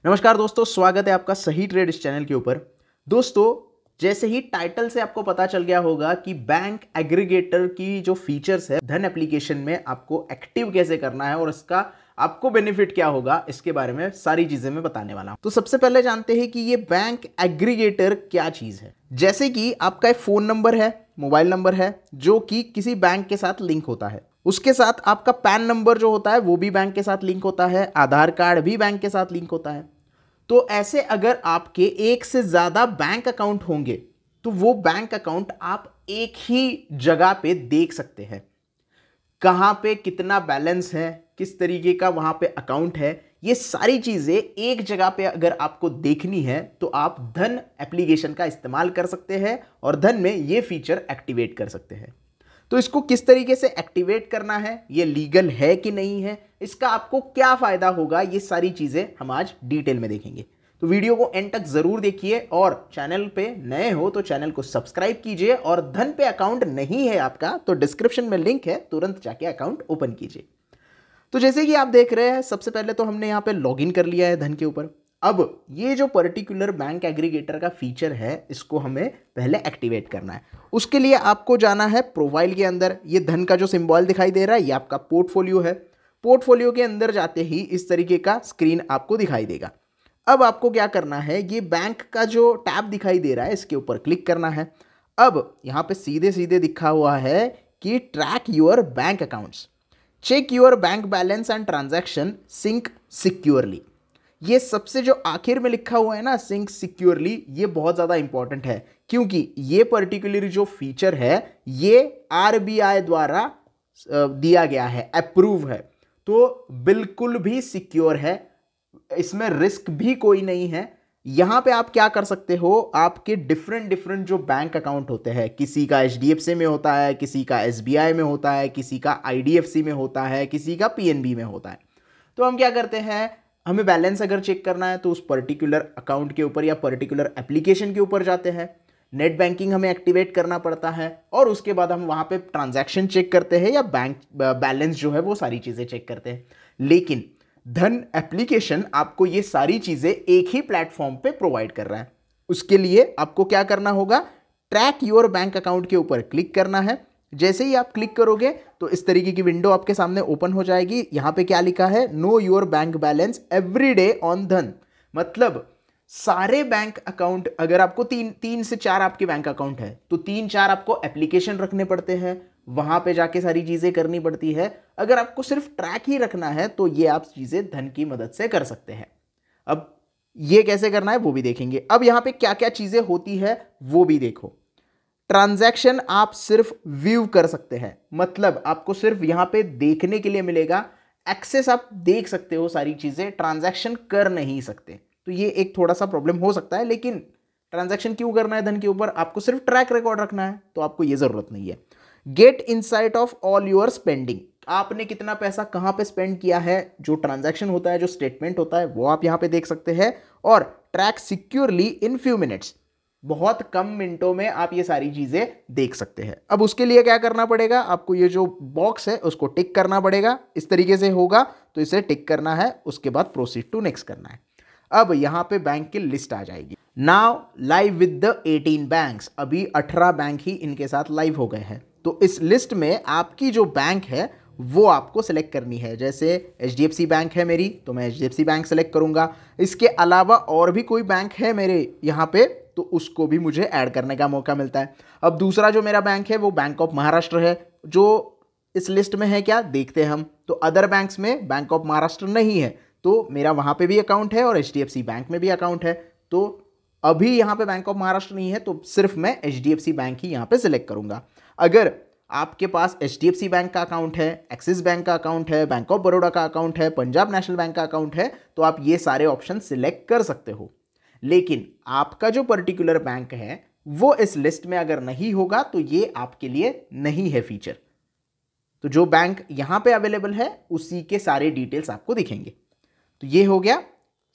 नमस्कार दोस्तों, स्वागत है आपका सही ट्रेड इस चैनल के ऊपर। दोस्तों, जैसे ही टाइटल से आपको पता चल गया होगा कि बैंक एग्रीगेटर की जो फीचर्स है धन एप्लीकेशन में आपको एक्टिव कैसे करना है और इसका आपको बेनिफिट क्या होगा, इसके बारे में सारी चीजें मैं बताने वाला हूं। तो सबसे पहले जानते हैं कि ये बैंक एग्रीगेटर क्या चीज है। जैसे कि आपका एक फोन नंबर है, मोबाइल नंबर है जो कि किसी बैंक के साथ लिंक होता है, उसके साथ आपका पैन नंबर जो होता है वो भी बैंक के साथ लिंक होता है, आधार कार्ड भी बैंक के साथ लिंक होता है। तो ऐसे अगर आपके एक से ज्यादा बैंक अकाउंट होंगे तो वो बैंक अकाउंट आप एक ही जगह पे देख सकते हैं। कहां पे कितना बैलेंस है, किस तरीके का वहां पे अकाउंट है, ये सारी चीजें एक जगह पे अगर आपको देखनी है तो आप धन एप्लीकेशन का इस्तेमाल कर सकते हैं और धन में ये फीचर एक्टिवेट कर सकते हैं। तो इसको किस तरीके से एक्टिवेट करना है, ये लीगल है कि नहीं है, इसका आपको क्या फायदा होगा, ये सारी चीजें हम आज डिटेल में देखेंगे। तो वीडियो को एंड तक जरूर देखिए और चैनल पे नए हो तो चैनल को सब्सक्राइब कीजिए और धन पे अकाउंट नहीं है आपका तो डिस्क्रिप्शन में लिंक है, तुरंत जाके अकाउंट ओपन कीजिए। तो जैसे कि आप देख रहे हैं, सबसे पहले तो हमने यहाँ पे लॉगिन कर लिया है धन के ऊपर। अब ये जो पर्टिकुलर बैंक एग्रीगेटर का फीचर है इसको हमें पहले एक्टिवेट करना है। उसके लिए आपको जाना है प्रोफाइल के अंदर। ये धन का जो सिंबल दिखाई दे रहा है ये आपका पोर्टफोलियो है। पोर्टफोलियो के अंदर जाते ही इस तरीके का स्क्रीन आपको दिखाई देगा। अब आपको क्या करना है, ये बैंक का जो टैब दिखाई दे रहा है इसके ऊपर क्लिक करना है। अब यहाँ पे सीधे सीधे दिखा हुआ है कि track your bank accounts, check your bank balance and transaction, sync securely. ये सबसे जो आखिर में लिखा हुआ है ना, सिंक सिक्योरली, ये बहुत ज़्यादा इंपॉर्टेंट है क्योंकि ये पर्टिकुलर जो फीचर है ये आरबीआई द्वारा दिया गया है, अप्रूव है, तो बिल्कुल भी सिक्योर है, इसमें रिस्क भी कोई नहीं है। यहां पे आप क्या कर सकते हो, आपके डिफरेंट डिफरेंट जो बैंक अकाउंट होते हैं, किसी का एचडीएफसी में होता है, किसी का एसबीआई में होता है, किसी का आईडीएफसी में होता है, किसी का पीएनबी में होता है। तो हम क्या करते हैं, हमें बैलेंस अगर चेक करना है तो उस पर्टिकुलर अकाउंट के ऊपर या पर्टिकुलर एप्लीकेशन के ऊपर जाते हैं, नेट बैंकिंग हमें एक्टिवेट करना पड़ता है और उसके बाद हम वहां पे ट्रांजैक्शन चेक करते हैं या बैंक बैलेंस जो है वो सारी चीजें चेक करते हैं। लेकिन धन एप्लीकेशन आपको ये सारी चीजें एक ही प्लेटफॉर्म पे प्रोवाइड कर रहा है। उसके लिए आपको क्या करना होगा, ट्रैक योर बैंक अकाउंट के ऊपर क्लिक करना है। जैसे ही आप क्लिक करोगे तो इस तरीके की विंडो आपके सामने ओपन हो जाएगी। यहां पे क्या लिखा है, know your bank balance every day on धन। मतलब सारे बैंक अकाउंट, अगर आपको तीन से चार आपके बैंक अकाउंट है तो 3-4 आपको एप्लीकेशन रखने पड़ते हैं, वहां पे जाके सारी चीजें करनी पड़ती है। अगर आपको सिर्फ ट्रैक ही रखना है तो ये आप चीजें धन की मदद से कर सकते हैं। अब ये कैसे करना है वो भी देखेंगे। अब यहां पे क्या क्या चीजें होती है वो भी देखो। ट्रांजैक्शन आप सिर्फ व्यू कर सकते हैं, मतलब आपको सिर्फ यहां पे देखने के लिए मिलेगा, एक्सेस आप देख सकते हो सारी चीजें, ट्रांजैक्शन कर नहीं सकते। तो ये एक थोड़ा सा प्रॉब्लम हो सकता है, लेकिन ट्रांजैक्शन क्यों करना है धन के ऊपर, आपको सिर्फ ट्रैक रिकॉर्ड रखना है तो आपको ये जरूरत नहीं है। Get insight of all your spending, आपने कितना पैसा कहां पे स्पेंड किया है, जो ट्रांजैक्शन होता है, जो स्टेटमेंट होता है वो आप यहां पे देख सकते हैं। और track securely in few minutes, बहुत कम मिनटों में आप ये सारी चीजें देख सकते हैं। अब उसके लिए क्या करना पड़ेगा, आपको ये जो बॉक्स है उसको टिक करना पड़ेगा। इस तरीके से होगा तो इसे टिक करना है, उसके बाद प्रोसीड टू नेक्स्ट करना है। अब यहां पे बैंक की लिस्ट आ जाएगी। Now live with the 18 banks, अभी 18 बैंक ही इनके साथ लाइव हो गए हैं। तो इस लिस्ट में आपकी जो बैंक है वो आपको सेलेक्ट करनी है। जैसे एचडीएफसी बैंक है मेरी तो मैं एचडीएफसी बैंक सेलेक्ट करूंगा। इसके अलावा और भी कोई बैंक है मेरे यहाँ पे तो उसको भी मुझे ऐड करने का मौका मिलता है। अब दूसरा जो मेरा बैंक है वो बैंक ऑफ महाराष्ट्र है, जो इस लिस्ट में है क्या देखते हैं हम। तो अदर बैंक्स में बैंक ऑफ महाराष्ट्र नहीं है तो मेरा वहां पे भी अकाउंट है और एचडीएफसी बैंक में भी अकाउंट है। तो अभी यहाँ पे बैंक ऑफ महाराष्ट्र नहीं है तो सिर्फ मैं एचडीएफसी बैंक ही यहाँ पे सिलेक्ट करूंगा। अगर आपके पास एचडीएफसी बैंक का अकाउंट है, एक्सिस बैंक का अकाउंट है, बैंक ऑफ बड़ौदा का अकाउंट है, पंजाब नेशनल बैंक का अकाउंट है तो आप ये सारे ऑप्शन सिलेक्ट कर सकते हो। लेकिन आपका जो पर्टिकुलर बैंक है वो इस लिस्ट में अगर नहीं होगा तो ये आपके लिए नहीं है फीचर। तो जो बैंक यहां पे अवेलेबल है उसी के सारे डिटेल्स आपको दिखेंगे। तो ये हो गया,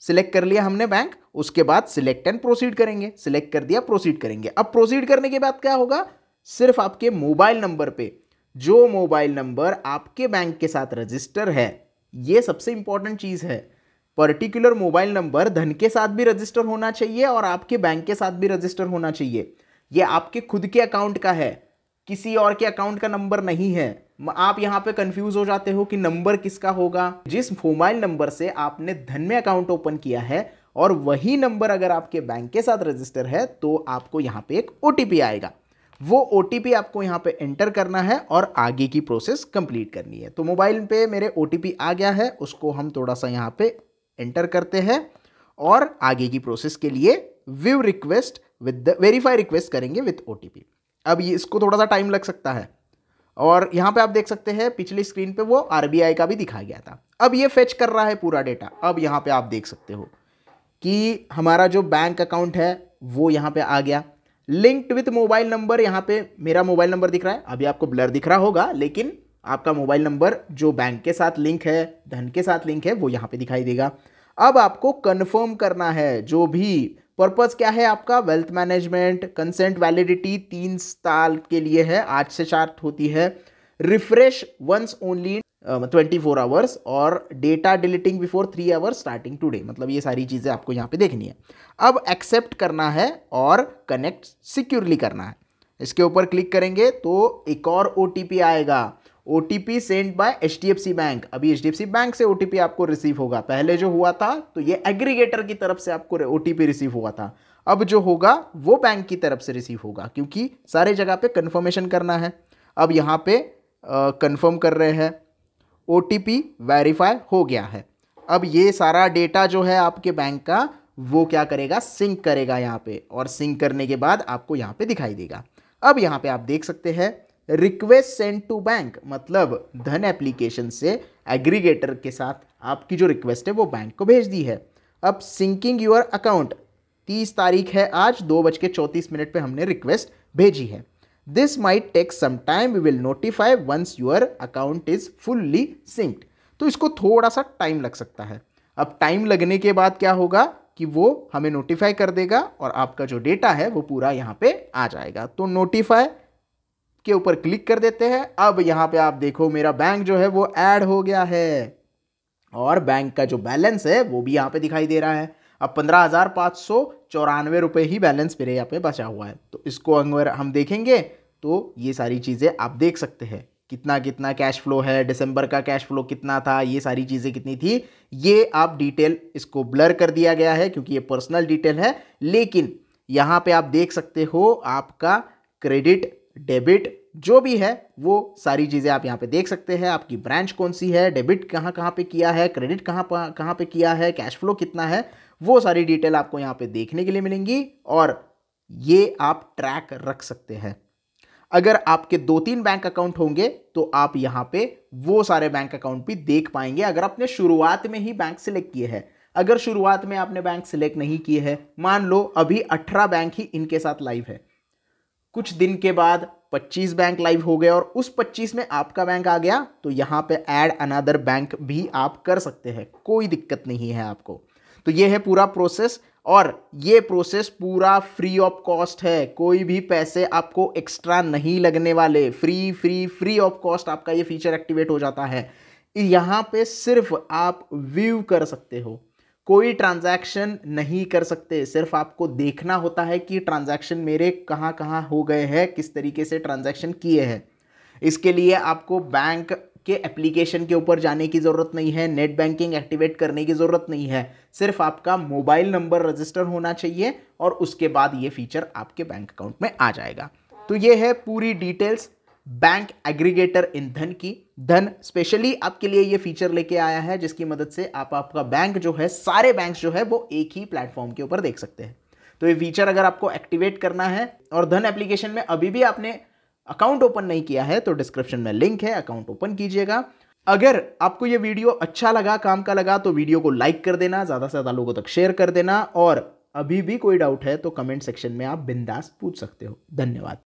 सिलेक्ट कर लिया हमने बैंक, उसके बाद सिलेक्ट एंड प्रोसीड करेंगे। सिलेक्ट कर दिया, प्रोसीड करेंगे। अब प्रोसीड करने के बाद क्या होगा, सिर्फ आपके मोबाइल नंबर पे, जो मोबाइल नंबर आपके बैंक के साथ रजिस्टर है, ये सबसे इंपॉर्टेंट चीज है, पर्टिकुलर मोबाइल नंबर धन के साथ भी रजिस्टर होना चाहिए और आपके बैंक के साथ भी रजिस्टर होना चाहिए। ये आपके खुद के अकाउंट का है, किसी और के अकाउंट का नंबर नहीं है। आप यहां पे कंफ्यूज हो जाते हो कि नंबर किसका होगा। जिस मोबाइल नंबर से आपने धन में अकाउंट ओपन किया है और वही नंबर अगर आपके बैंक के साथ रजिस्टर है तो आपको यहां पे एक ओटीपी आएगा। वो ओटीपी आपको यहां पे एंटर करना है और आगे की प्रोसेस कंप्लीट करनी है। तो मोबाइल पे मेरे ओटीपी आ गया है, उसको हम थोड़ा सा यहां पे एंटर करते हैं और आगे की प्रोसेस के लिए view request with verify request करेंगे विद ओटीपी। अब ये इसको थोड़ा सा टाइम लग सकता है और यहां पे आप देख सकते हैं पिछली स्क्रीन पे वो आरबीआई का भी दिखा गया था। अब ये फेच कर रहा है पूरा डेटा। अब यहां पे आप देख सकते हो कि हमारा जो बैंक अकाउंट है वो यहां पे आ गया लिंक्ड विथ मोबाइल नंबर। यहां पे मेरा मोबाइल नंबर दिख रहा है, अभी आपको ब्लर दिख रहा होगा, लेकिन आपका मोबाइल नंबर जो बैंक के साथ लिंक है, धन के साथ लिंक है, वो यहां पे दिखाई देगा। अब आपको कंफर्म करना है जो भी पर्पस क्या है आपका, वेल्थ मैनेजमेंट, कंसेंट वैलिडिटी 3 साल के लिए है, आज से स्टार्ट होती है, रिफ्रेश वंस ओनली 24 आवर्स और data deleting before 3 hours starting today. मतलब ये सारी चीज़ें आपको यहाँ पे देखनी है। अब एक्सेप्ट करना है और कनेक्ट सिक्योरली करना है। इसके ऊपर क्लिक करेंगे तो एक और ओटीपी आएगा, OTP send by HDFC bank. अभी एचडीएफसी बैंक से ओटीपी आपको रिसीव होगा। पहले जो हुआ था तो ये एग्रीगेटर की तरफ से आपको ओटीपी रिसीव हुआ था, अब जो होगा वो बैंक की तरफ से रिसीव होगा, क्योंकि सारे जगह पे कंफर्मेशन करना है। अब यहाँ पे कंफर्म कर रहे हैं, ओटीपी वेरीफाई हो गया है। अब ये सारा डेटा जो है आपके बैंक का वो क्या करेगा, सिंक करेगा यहाँ पे, और सिंक करने के बाद आपको यहाँ पे दिखाई देगा। अब यहाँ पे आप देख सकते हैं रिक्वेस्ट सेंड टू बैंक, मतलब धन एप्लीकेशन से एग्रीगेटर के साथ आपकी जो रिक्वेस्ट है वो बैंक को भेज दी है। अब सिंकिंग योर अकाउंट, 30 तारीख है आज, 2:34 पे हमने रिक्वेस्ट भेजी है। This might take some time, we will notify once your account is fully synced. तो इसको थोड़ा सा टाइम लग सकता है। अब टाइम लगने के बाद क्या होगा कि वो हमें नोटिफाई कर देगा और आपका जो डेटा है वो पूरा यहाँ पे आ जाएगा। तो नोटिफाई के ऊपर क्लिक कर देते हैं। अब यहाँ पे आप देखो मेरा बैंक जो है वो ऐड हो गया है और बैंक का जो बैलेंस है वो भी यहाँ पे दिखाई दे रहा है। अब 15,594 रुपये ही बैलेंस मेरे यहाँ पे बचा हुआ है। तो इसको अगर हम देखेंगे तो ये सारी चीज़ें आप देख सकते हैं, कितना कितना कैश फ्लो है, दिसंबर का कैश फ्लो कितना था, ये सारी चीज़ें कितनी थी, ये आप डिटेल, इसको ब्लर कर दिया गया है क्योंकि ये पर्सनल डिटेल है। लेकिन यहाँ पे आप देख सकते हो आपका क्रेडिट, डेबिट जो भी है वो सारी चीज़ें आप यहाँ पे देख सकते हैं। आपकी ब्रांच कौन सी है, डेबिट कहाँ कहाँ पे किया है, क्रेडिट कहाँ पे किया है, कैश फ्लो कितना है, वो सारी डिटेल आपको यहाँ पे देखने के लिए मिलेंगी और ये आप ट्रैक रख सकते हैं। अगर आपके 2-3 बैंक अकाउंट होंगे तो आप यहाँ पे वो सारे बैंक अकाउंट भी देख पाएंगे, अगर आपने शुरुआत में ही बैंक सिलेक्ट किए हैं। अगर शुरुआत में आपने बैंक सिलेक्ट नहीं किए हैं, मान लो अभी 18 बैंक ही इनके साथ लाइव है, कुछ दिन के बाद 25 बैंक लाइव हो गए और उस 25 में आपका बैंक आ गया, तो यहाँ पे ऐड अनदर बैंक भी आप कर सकते हैं, कोई दिक्कत नहीं है आपको। तो ये है पूरा प्रोसेस और ये प्रोसेस पूरा फ्री ऑफ कॉस्ट है, कोई भी पैसे आपको एक्स्ट्रा नहीं लगने वाले, फ्री ऑफ कॉस्ट आपका ये फीचर एक्टिवेट हो जाता है। यहाँ पे सिर्फ आप व्यू कर सकते हो, कोई ट्रांजैक्शन नहीं कर सकते, सिर्फ आपको देखना होता है कि ट्रांजैक्शन मेरे कहाँ कहाँ हो गए हैं, किस तरीके से ट्रांजैक्शन किए हैं। इसके लिए आपको बैंक के एप्लीकेशन के ऊपर जाने की ज़रूरत नहीं है, नेट बैंकिंग एक्टिवेट करने की ज़रूरत नहीं है, सिर्फ आपका मोबाइल नंबर रजिस्टर होना चाहिए और उसके बाद ये फीचर आपके बैंक अकाउंट में आ जाएगा। तो ये है पूरी डिटेल्स बैंक एग्रीगेटर इन धन की। धन स्पेशली आपके लिए ये फीचर लेके आया है जिसकी मदद से आप आपका बैंक जो है, सारे बैंक जो है वो एक ही प्लेटफॉर्म के ऊपर देख सकते हैं। तो ये फीचर अगर आपको एक्टिवेट करना है और धन एप्लीकेशन में अभी भी आपने अकाउंट ओपन नहीं किया है तो डिस्क्रिप्शन में लिंक है, अकाउंट ओपन कीजिएगा। अगर आपको ये वीडियो अच्छा लगा, काम का लगा, तो वीडियो को लाइक कर देना, ज़्यादा से ज़्यादा लोगों तक शेयर कर देना और अभी भी कोई डाउट है तो कमेंट सेक्शन में आप बिंदास पूछ सकते हो। धन्यवाद।